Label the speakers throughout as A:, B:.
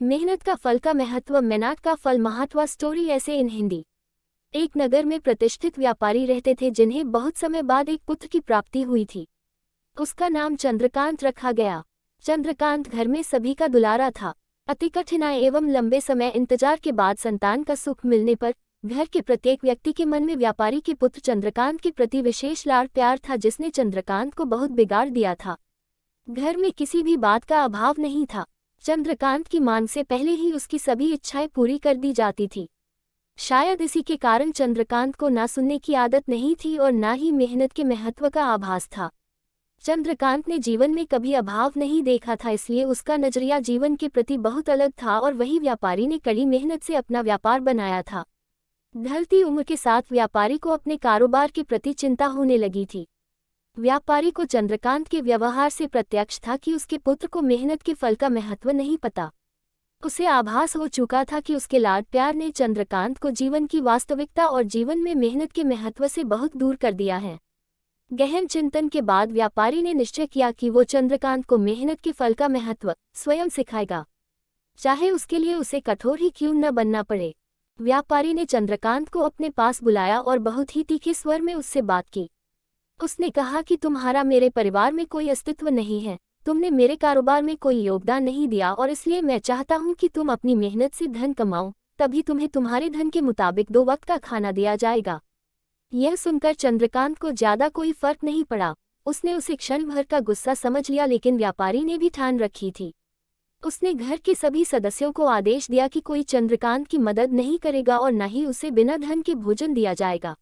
A: मेहनत का फल का महत्व, मेहनत का फल महत्व। स्टोरी ऐसे इन हिंदी। एक नगर में प्रतिष्ठित व्यापारी रहते थे जिन्हें बहुत समय बाद एक पुत्र की प्राप्ति हुई थी। उसका नाम चंद्रकांत रखा गया। चंद्रकांत घर में सभी का दुलारा था। अति कठिनाई एवं लंबे समय इंतजार के बाद संतान का सुख मिलने पर घर के प्रत्येक व्यक्ति के मन में व्यापारी के पुत्र चंद्रकांत के प्रति विशेष लाड़ प्यार था, जिसने चंद्रकांत को बहुत बिगाड़ दिया था। घर में किसी भी बात का अभाव नहीं था। चंद्रकांत की मांग से पहले ही उसकी सभी इच्छाएं पूरी कर दी जाती थी। शायद इसी के कारण चंद्रकांत को ना सुनने की आदत नहीं थी और ना ही मेहनत के महत्व का आभास था। चंद्रकांत ने जीवन में कभी अभाव नहीं देखा था, इसलिए उसका नजरिया जीवन के प्रति बहुत अलग था और वही व्यापारी ने कड़ी मेहनत से अपना व्यापार बनाया था। ढलती उम्र के साथ व्यापारी को अपने कारोबार के प्रति चिंता होने लगी थी। व्यापारी को चंद्रकांत के व्यवहार से प्रत्यक्ष था कि उसके पुत्र को मेहनत के फल का महत्व नहीं पता। उसे आभास हो चुका था कि उसके लाड प्यार ने चंद्रकांत को जीवन की वास्तविकता और जीवन में मेहनत के महत्व से बहुत दूर कर दिया है। गहन चिंतन के बाद व्यापारी ने निश्चय किया कि वो चंद्रकांत को मेहनत के फल का महत्व स्वयं सिखाएगा, चाहे उसके लिए उसे कठोर ही क्यों न बनना पड़े। व्यापारी ने चंद्रकांत को अपने पास बुलाया और बहुत ही तीखे स्वर में उससे बात की। उसने कहा कि तुम्हारा मेरे परिवार में कोई अस्तित्व नहीं है, तुमने मेरे कारोबार में कोई योगदान नहीं दिया और इसलिए मैं चाहता हूं कि तुम अपनी मेहनत से धन कमाओ, तभी तुम्हें तुम्हारे धन के मुताबिक 2 वक्त का खाना दिया जाएगा। यह सुनकर चंद्रकांत को ज्यादा कोई फर्क नहीं पड़ा। उसने उसे क्षण भर का गुस्सा समझ लिया, लेकिन व्यापारी ने भी ठान रखी थी। उसने घर के सभी सदस्यों को आदेश दिया कि कोई चंद्रकांत की मदद नहीं करेगा और न ही उसे बिना धन के भोजन दिया जाएगा।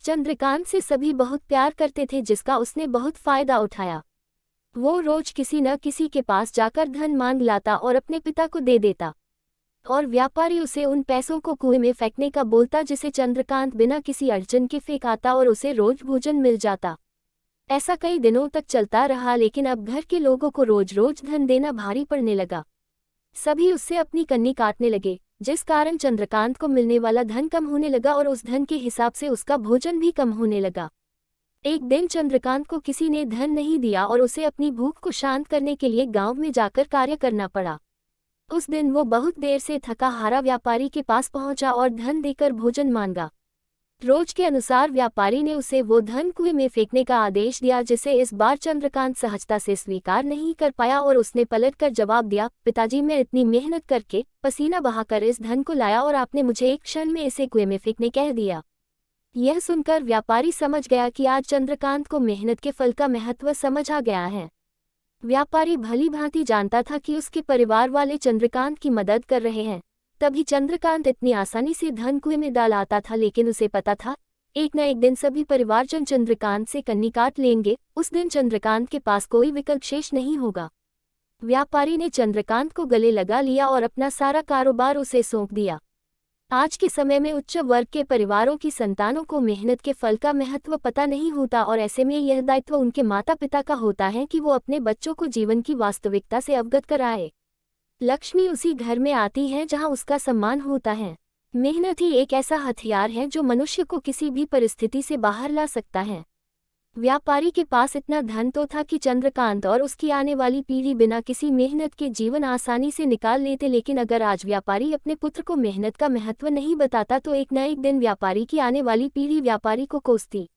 A: चंद्रकांत से सभी बहुत प्यार करते थे, जिसका उसने बहुत फायदा उठाया। वो रोज किसी न किसी के पास जाकर धन मांग लाता और अपने पिता को दे देता, और व्यापारी उसे उन पैसों को कुएं में फेंकने का बोलता, जिसे चंद्रकांत बिना किसी अड़चन के फेंक आता और उसे रोज भोजन मिल जाता। ऐसा कई दिनों तक चलता रहा, लेकिन अब घर के लोगों को रोज रोज धन देना भारी पड़ने लगा। सभी उससे अपनी कन्नी काटने लगे, जिस कारण चंद्रकांत को मिलने वाला धन कम होने लगा और उस धन के हिसाब से उसका भोजन भी कम होने लगा। एक दिन चंद्रकांत को किसी ने धन नहीं दिया और उसे अपनी भूख को शांत करने के लिए गांव में जाकर कार्य करना पड़ा। उस दिन वो बहुत देर से थका हारा व्यापारी के पास पहुंचा और धन देकर भोजन मांगा। रोज के अनुसार व्यापारी ने उसे वो धन कुएं में फेंकने का आदेश दिया, जिसे इस बार चंद्रकांत सहजता से स्वीकार नहीं कर पाया और उसने पलटकर जवाब दिया, पिताजी, मैं इतनी मेहनत करके पसीना बहाकर इस धन को लाया और आपने मुझे एक क्षण में इसे कुएं में फेंकने कह दिया। यह सुनकर व्यापारी समझ गया कि आज चंद्रकांत को मेहनत के फल का महत्व समझ आ गया है। व्यापारी भली भांति जानता था कि उसके परिवार वाले चंद्रकांत की मदद कर रहे हैं, तभी चंद्रकांत इतनी आसानी से धन कुएं में डाल आता था। लेकिन उसे पता था, एक न एक दिन सभी परिवारजन चंद्रकांत से कन्नी काट लेंगे। उस दिन चंद्रकांत के पास कोई विकल्प शेष नहीं होगा। व्यापारी ने चंद्रकांत को गले लगा लिया और अपना सारा कारोबार उसे सौंप दिया। आज के समय में उच्च वर्ग के परिवारों की संतानों को मेहनत के फल का महत्व पता नहीं होता, और ऐसे में यह दायित्व उनके माता पिता का होता है कि वो अपने बच्चों को जीवन की वास्तविकता से अवगत कराए। लक्ष्मी उसी घर में आती है जहां उसका सम्मान होता है। मेहनत ही एक ऐसा हथियार है जो मनुष्य को किसी भी परिस्थिति से बाहर ला सकता है। व्यापारी के पास इतना धन तो था कि चंद्रकांत और उसकी आने वाली पीढ़ी बिना किसी मेहनत के जीवन आसानी से निकाल लेते, लेकिन अगर आज व्यापारी अपने पुत्र को मेहनत का महत्व नहीं बताता तो एक न एक दिन व्यापारी की आने वाली पीढ़ी व्यापारी को कोसती।